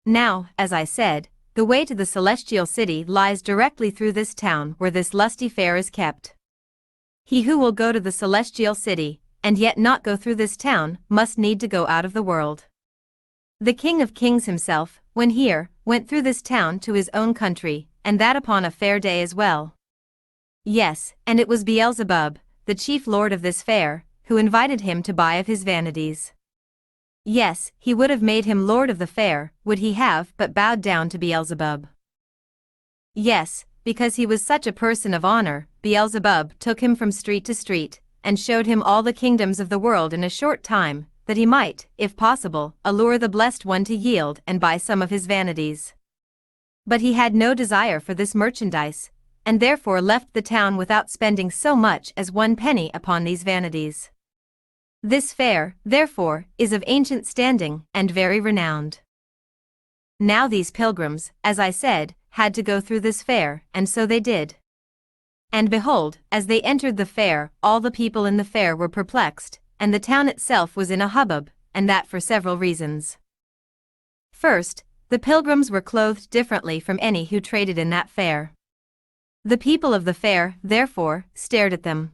Now, as I said, the way to the celestial city lies directly through this town where this lusty fair is kept. He who will go to the celestial city, and yet not go through this town, must need to go out of the world. The King of Kings himself, when here, went through this town to his own country, and that upon a fair day as well. Yes, and it was Beelzebub, the chief lord of this fair, who invited him to buy of his vanities. Yes, he would have made him lord of the fair, would he have but bowed down to Beelzebub. Yes, because he was such a person of honor, Beelzebub took him from street to street, and showed him all the kingdoms of the world in a short time, that he might, if possible, allure the blessed one to yield and buy some of his vanities. But he had no desire for this merchandise, and therefore left the town without spending so much as 1 penny upon these vanities. This fair, therefore, is of ancient standing, and very renowned. Now these pilgrims, as I said, had to go through this fair, and so they did. And behold, as they entered the fair, all the people in the fair were perplexed, and the town itself was in a hubbub, and that for several reasons. First, the pilgrims were clothed differently from any who traded in that fair. The people of the fair, therefore, stared at them.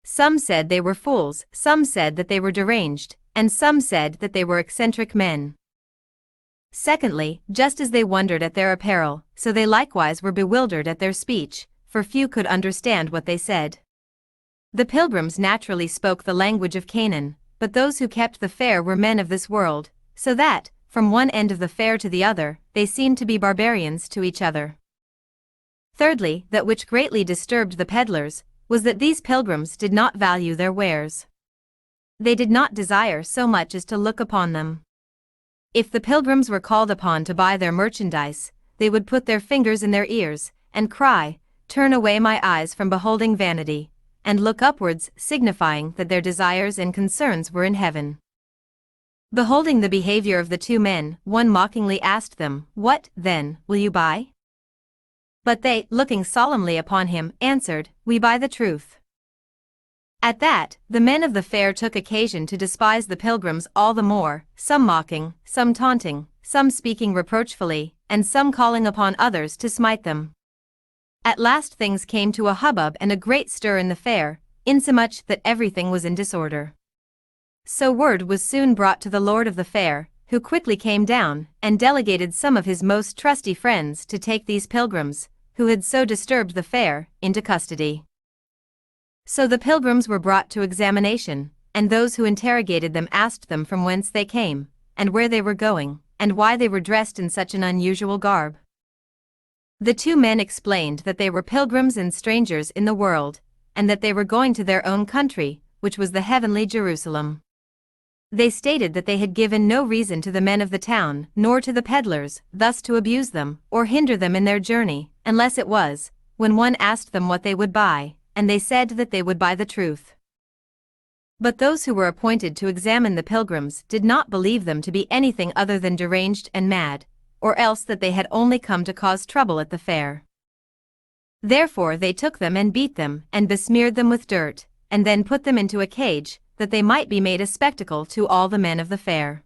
Some said they were fools, some said that they were deranged, and some said that they were eccentric men. Secondly, just as they wondered at their apparel, so they likewise were bewildered at their speech, for few could understand what they said. The pilgrims naturally spoke the language of Canaan, but those who kept the fair were men of this world, so that, from one end of the fair to the other, they seemed to be barbarians to each other. Thirdly, that which greatly disturbed the peddlers, was that these pilgrims did not value their wares. They did not desire so much as to look upon them. If the pilgrims were called upon to buy their merchandise, they would put their fingers in their ears, and cry, "Turn away my eyes from beholding vanity," and look upwards, signifying that their desires and concerns were in heaven. Beholding the behavior of the 2 men, one mockingly asked them, "What, then, will you buy?" But they, looking solemnly upon him, answered, "We buy the truth." At that, the men of the fair took occasion to despise the pilgrims all the more, some mocking, some taunting, some speaking reproachfully, and some calling upon others to smite them. At last things came to a hubbub and a great stir in the fair, insomuch that everything was in disorder. So word was soon brought to the lord of the fair, who quickly came down, and delegated some of his most trusty friends to take these pilgrims, who had so disturbed the fair, into custody. So the pilgrims were brought to examination, and those who interrogated them asked them from whence they came, and where they were going, and why they were dressed in such an unusual garb. The 2 men explained that they were pilgrims and strangers in the world, and that they were going to their own country, which was the heavenly Jerusalem. They stated that they had given no reason to the men of the town, nor to the peddlers, thus to abuse them, or hinder them in their journey, unless it was, when one asked them what they would buy, and they said that they would buy the truth. But those who were appointed to examine the pilgrims did not believe them to be anything other than deranged and mad, or else that they had only come to cause trouble at the fair. Therefore they took them and beat them, and besmeared them with dirt, and then put them into a cage, that they might be made a spectacle to all the men of the fair.